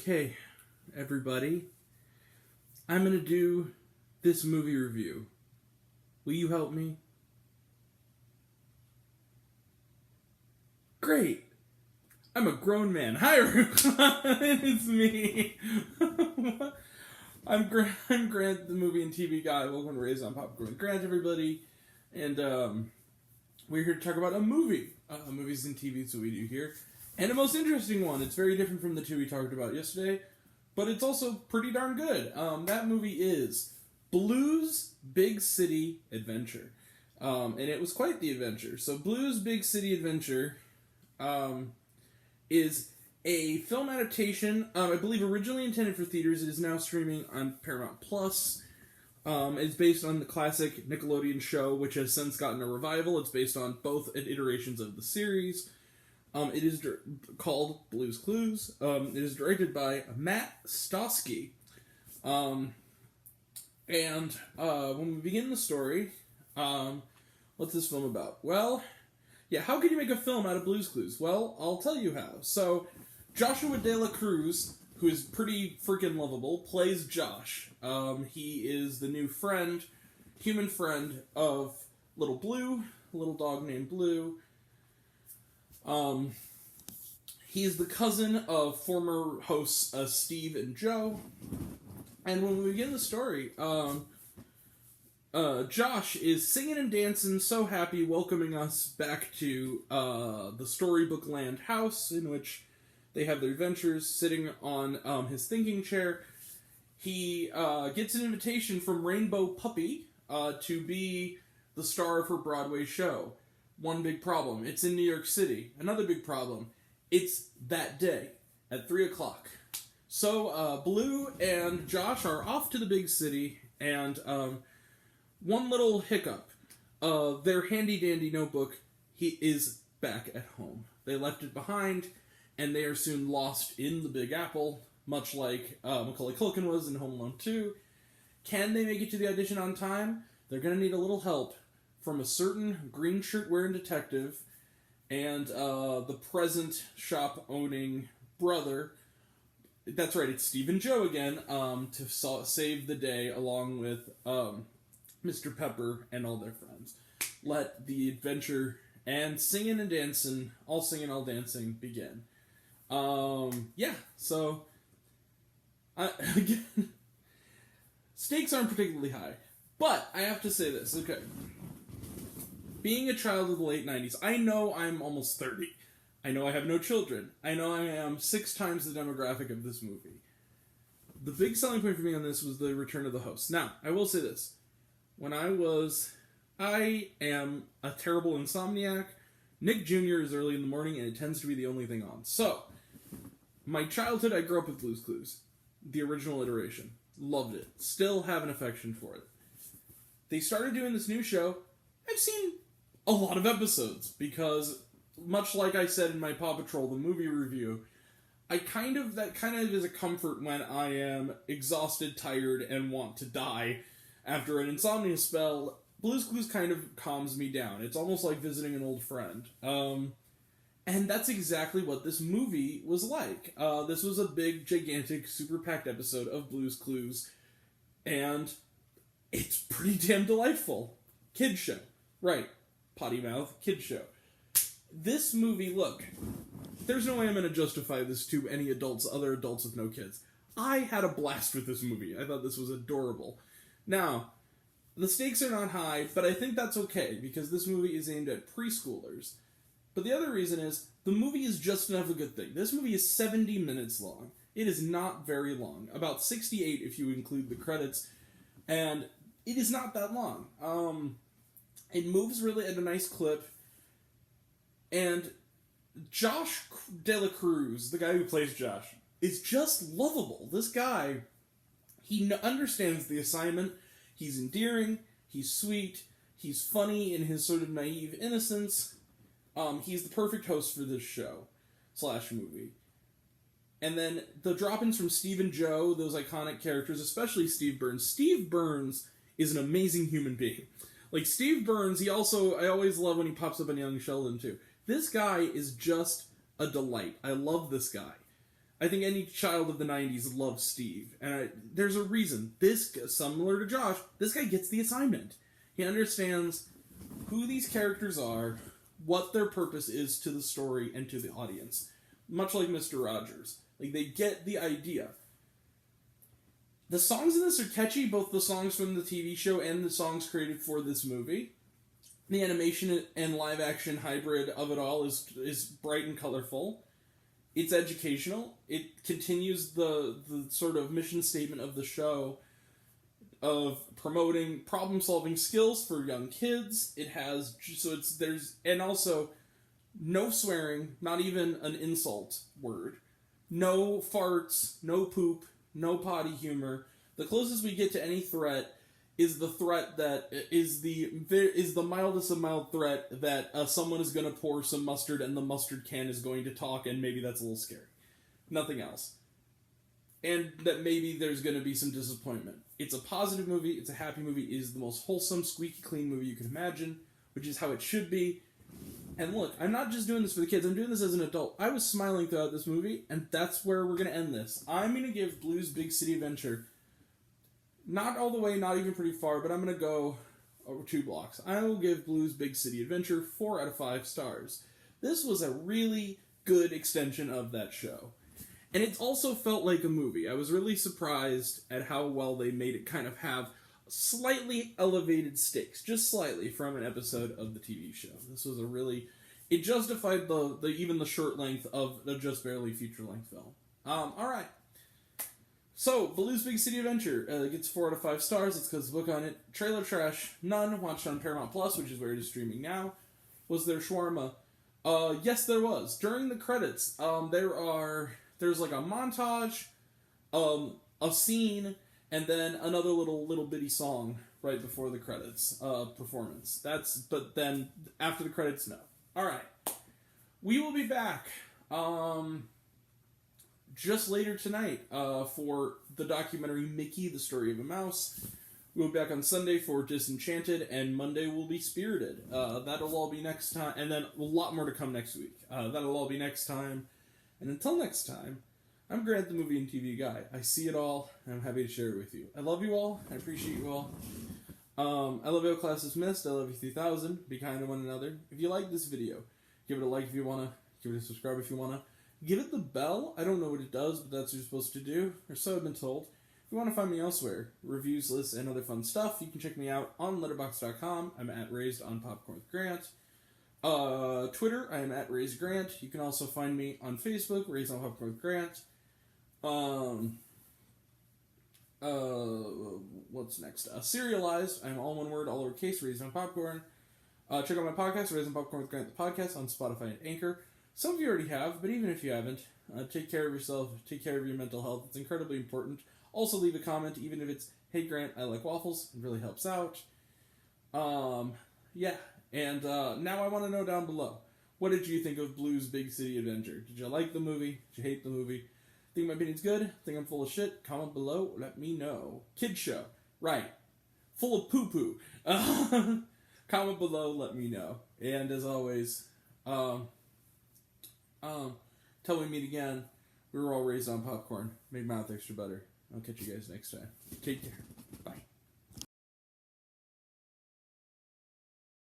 Okay, everybody, I'm going to do this movie review. Will you help me? Great! I'm a grown man. Hi, everyone! It's me! I'm Grant, the movie and TV guy. Welcome to Raised on Popcorn. Grant, everybody. And we're here to talk about a movie. Movies and TVs that we do here. And a most interesting one. It's very different from the two we talked about yesterday, but it's also pretty darn good. That movie is Blues Big City Adventure. And it was quite the adventure. So Blues Big City Adventure is a film adaptation, I believe originally intended for theaters. It is now streaming on Paramount+. It's based on the classic Nickelodeon show, which has since gotten a revival. It's based on both iterations of the series. It is called Blue's Clues. It is directed by Matt Stosky. And when we begin the story, what's this film about? Well, yeah, how can you make a film out of Blue's Clues? Well, I'll tell you how. So, Joshua dela Cruz, who is pretty freaking lovable, plays Josh. He is the new human friend of little Blue, a little dog named Blue. He is the cousin of former hosts Steve and Joe. And when we begin the story, Josh is singing and dancing, so happy, welcoming us back to the Storybook Land house in which they have their adventures, sitting on his thinking chair. He gets an invitation from Rainbow Puppy to be the star of her Broadway show. One big problem, it's in New York City. Another big problem, it's that day at 3 o'clock. So Blue and Josh are off to the big city, and one little hiccup. Their handy-dandy notebook is back at home. They left it behind, and they are soon lost in the Big Apple, much like Macaulay Culkin was in Home Alone 2. Can they make it to the audition on time? They're going to need a little help from a certain green shirt-wearing detective and the present shop-owning brother. That's right, it's Steve and Joe again, to save the day along with Mr. Pepper and all their friends. Let the adventure and singing and dancing, all singing, all dancing, begin. So, again, stakes aren't particularly high, but I have to say this, okay. Being a child of the late 90s, I know I'm almost 30. I know I have no children. I know I am 6 times the demographic of this movie. The big selling point for me on this was the return of the host. Now, I will say this. I am a terrible insomniac. Nick Jr. is early in the morning, and it tends to be the only thing on. So, my childhood, I grew up with Blue's Clues. The original iteration. Loved it. Still have an affection for it. They started doing this new show. I've seen a lot of episodes, because much like I said in my Paw Patrol, the movie review, that kind of is a comfort when I am exhausted, tired, and want to die after an insomnia spell. Blue's Clues kind of calms me down. It's almost like visiting an old friend. And that's exactly what this movie was like. This was a big, gigantic, super packed episode of Blue's Clues, and it's pretty damn delightful. Kids show. Right. Potty mouth. Kids show. This movie, look, there's no way I'm going to justify this to any other adults with no kids. I had a blast with this movie. I thought this was adorable. Now, the stakes are not high, but I think that's okay, because this movie is aimed at preschoolers. But the other reason is, the movie is just enough a good thing. This movie is 70 minutes long. It is not very long. About 68 if you include the credits. And it is not that long. It moves really at a nice clip. And Josh dela Cruz, the guy who plays Josh, is just lovable. This guy, he understands the assignment. He's endearing. He's sweet. He's funny in his sort of naive innocence. He's the perfect host for this show / movie. And then the drop-ins from Steve and Joe, those iconic characters, especially Steve Burns. Steve Burns is an amazing human being. Like, Steve Burns, I always love when he pops up in Young Sheldon, too. This guy is just a delight. I love this guy. I think any child of the 90s loves Steve. And there's a reason. This, similar to Josh, this guy gets the assignment. He understands who these characters are, what their purpose is to the story and to the audience. Much like Mr. Rogers. Like, they get the idea. The songs in this are catchy, both the songs from the TV show and the songs created for this movie. The animation and live-action hybrid of it all is bright and colorful. It's educational. It continues the sort of mission statement of the show of promoting problem-solving skills for young kids. It has, and also no swearing, not even an insult word. No farts, no poop, no potty humor. The closest we get to any threat is the threat that is the mildest of mild threat that someone is going to pour some mustard and the mustard can is going to talk, and maybe that's a little scary. Nothing else. And that maybe there's going to be some disappointment. It's a positive movie. It's a happy movie. It is the most wholesome, squeaky clean movie you can imagine, which is how it should be. And look, I'm not just doing this for the kids. I'm doing this as an adult. I was smiling throughout this movie, and that's where we're going to end this. I'm going to give Blue's Big City Adventure, not all the way, not even pretty far, but I'm going to go over 2 blocks. I will give Blue's Big City Adventure 4 out of 5 stars. This was a really good extension of that show. And it also felt like a movie. I was really surprised at how well they made it kind of have slightly elevated stakes, just slightly, from an episode of the TV show. This was it justified even the short length of a just barely feature-length film. Alright. So, Blue's Big City Adventure gets 4 out of 5 stars. It's because the book on it. Trailer trash, none. Watched on Paramount Plus, which is where it is streaming now. Was there shawarma? Yes, there was. During the credits, there's like a montage, a scene, and then another little bitty song right before the credits performance. But then after the credits, no. All right, we will be back just later tonight for the documentary Mickey, the Story of a Mouse. We'll be back on Sunday for Disenchanted, and Monday will be Spirited. That'll all be next time, and then a lot more to come next week. That'll all be next time. And until next time, I'm Grant, the movie and TV guy. I see it all, and I'm happy to share it with you. I love you all. I appreciate you all. I love you all, class dismissed. I love you 3000. Be kind to one another. If you like this video, give it a like if you want to. Give it a subscribe if you want to. Give it the bell. I don't know what it does, but that's what you're supposed to do. Or so I've been told. If you want to find me elsewhere, reviews, lists, and other fun stuff, you can check me out on letterboxd.com. I'm at Raised on Popcorn with Grant. Twitter, I am at Raised Grant. You can also find me on Facebook, Raised on Popcorn with Grant. What's next? Serialized. I'm all one word, all lowercase, Raised on Popcorn. Check out my podcast, Raised on Popcorn with Grant, the podcast, on Spotify and Anchor. Some of you already have, but even if you haven't, take care of yourself, take care of your mental health. It's incredibly important. Also, leave a comment, even if it's, hey Grant, I like waffles. It really helps out. Yeah. And now I want to know down below, what did you think of Blue's Big City Adventure? Did you like the movie? Did you hate the movie? Think my opinion's good? Think I'm full of shit? Comment below. Let me know. Kid show. Right. Full of poo-poo. Comment below. Let me know. And as always, till we meet again, we were all raised on popcorn. Made mouth extra butter. I'll catch you guys next time. Take care.